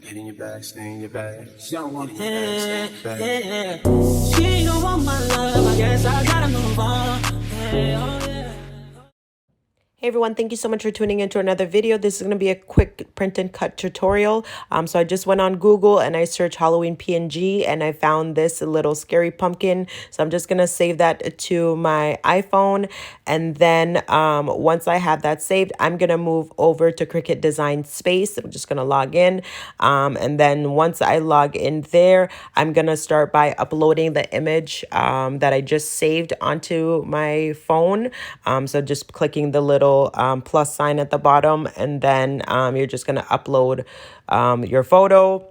Get in your bag, stay in your bag. She don't want She don't want my love, I guess I gotta move on. Hey everyone, thank you so much for tuning into another video. This is going to be a quick print and cut tutorial. So I just went on Google and I searched Halloween PNG and I found this little scary pumpkin. So I'm just going to save that to my iPhone. And then once I have that saved, I'm going to move over to Cricut Design Space. I'm just going to log in. And then once I log in there, I'm going to start by uploading the image that I just saved onto my phone. So just clicking the little plus sign at the bottom, and then you're just going to upload your photo.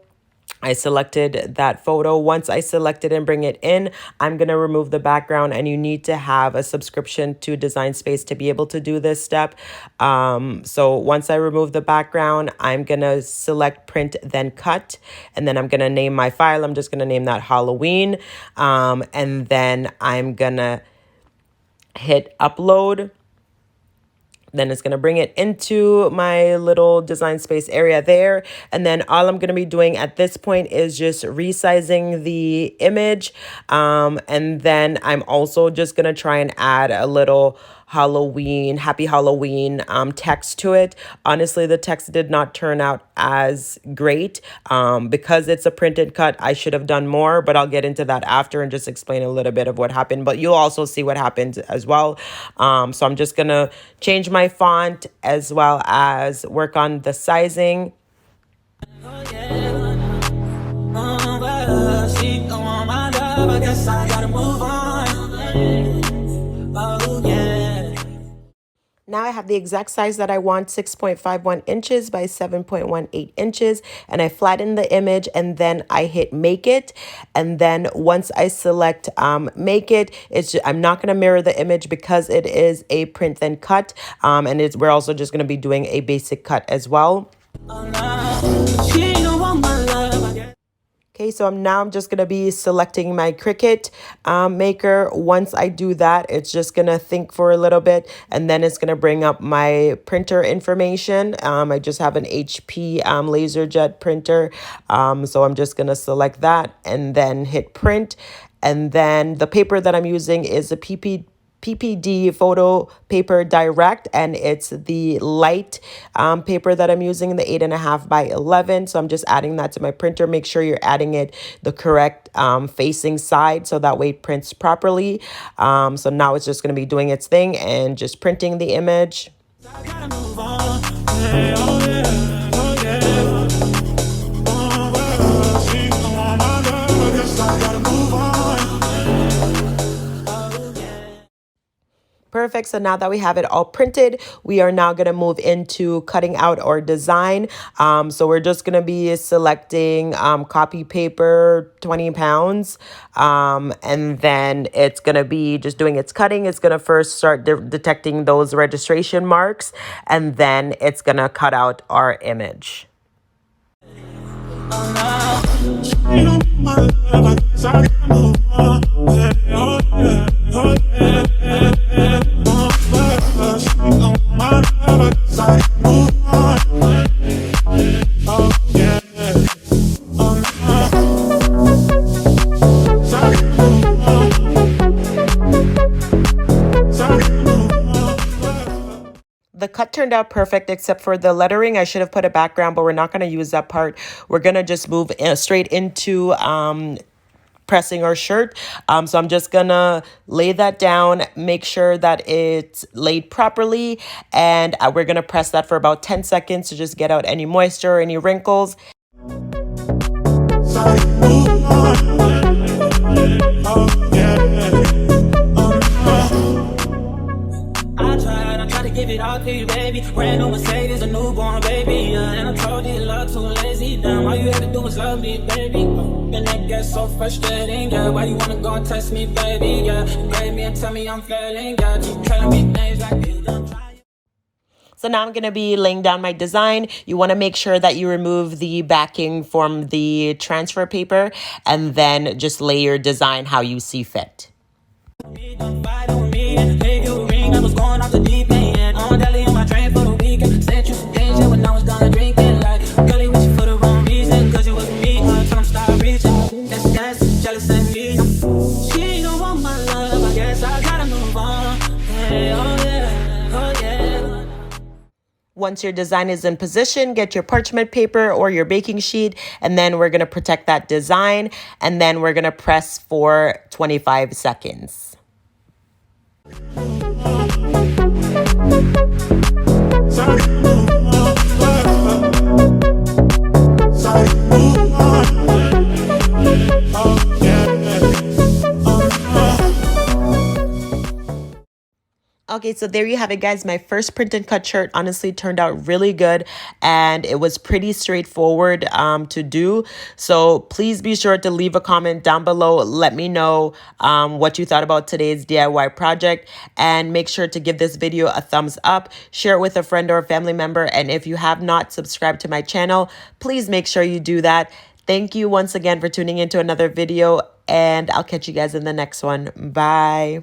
I selected that photo. Once I select it and bring it in, I'm going to remove the background, and you need to have a subscription to Design Space to be able to do this step. So once I remove the background, I'm going to select print, then cut, and then I'm going to name my file. I'm just going to name that Halloween. And then I'm going to hit upload. Then it's going to bring it into my little Design Space area there. And then all I'm going to be doing at this point is just resizing the image. And then I'm also just going to try and add a little Halloween, happy Halloween text to it. Honestly, the text did not turn out as great. Because it's a printed cut, I should have done more, but I'll get into that after and just explain a little bit of what happened. But you'll also see what happened as well. So I'm just going to change my font as well as work on the sizing. Now I have the exact size that I want, 6.51 inches by 7.18 inches, and I flatten the image, and then I hit make it. And then once I select make it, I'm not going to mirror the image because it is a print then cut, and we're also just going to be doing a basic cut as well. Okay, so I'm just going to be selecting my Cricut Maker. Once I do that, it's just going to think for a little bit, and then it's going to bring up my printer information. I just have an HP LaserJet printer, so I'm just going to select that and then hit print. And then the paper that I'm using is a PPD Photo Paper Direct, and it's the light paper that I'm using, the 8.5 by 11. So I'm just adding that to my printer. Make sure you're adding it the correct facing side so that way it prints properly. So now it's just going to be doing its thing and just printing the image. Perfect. So now that we have it all printed, we are now going to move into cutting out our design. So we're just going to be selecting copy paper, 20 pounds. And then it's going to be just doing its cutting. It's going to first start detecting those registration marks, and then it's going to cut out our image. The cut turned out perfect except for the lettering. I should have put a background, but we're not going to use that part. We're going to just move straight into pressing our shirt. So I'm just going to lay that down, make sure that it's laid properly, and we're going to press that for about 10 seconds to just get out any moisture or any wrinkles. Give it all to you, baby. Brand new Mercedes, a newborn baby. And I told you love too lazy. Damn, all you had to do was love me, baby. And that gets so frustrating, yeah. Why you wanna go and test me, baby? Yeah, grade me and tell me I'm failing. Yeah, keep telling me names like Gildan. So now I'm going to be laying down my design. You want to make sure that you remove the backing from the transfer paper, and then just lay your design how you see fit. On Delhi on my train for the weekend. Sent you some things, yeah, when I was done drinking. Like, girlie, with you for the wrong reason. Once your design is in position, get your parchment paper or your baking sheet, and then we're going to protect that design, and then we're going to press for 25 seconds. Okay, so there you have it, guys. My first print and cut shirt honestly turned out really good, and it was pretty straightforward to do. So please be sure to leave a comment down below. Let me know what you thought about today's DIY project, and make sure to give this video a thumbs up, share it with a friend or a family member, and if you have not subscribed to my channel, please make sure you do that. Thank you once again for tuning into another video, and I'll catch you guys in the next one. Bye.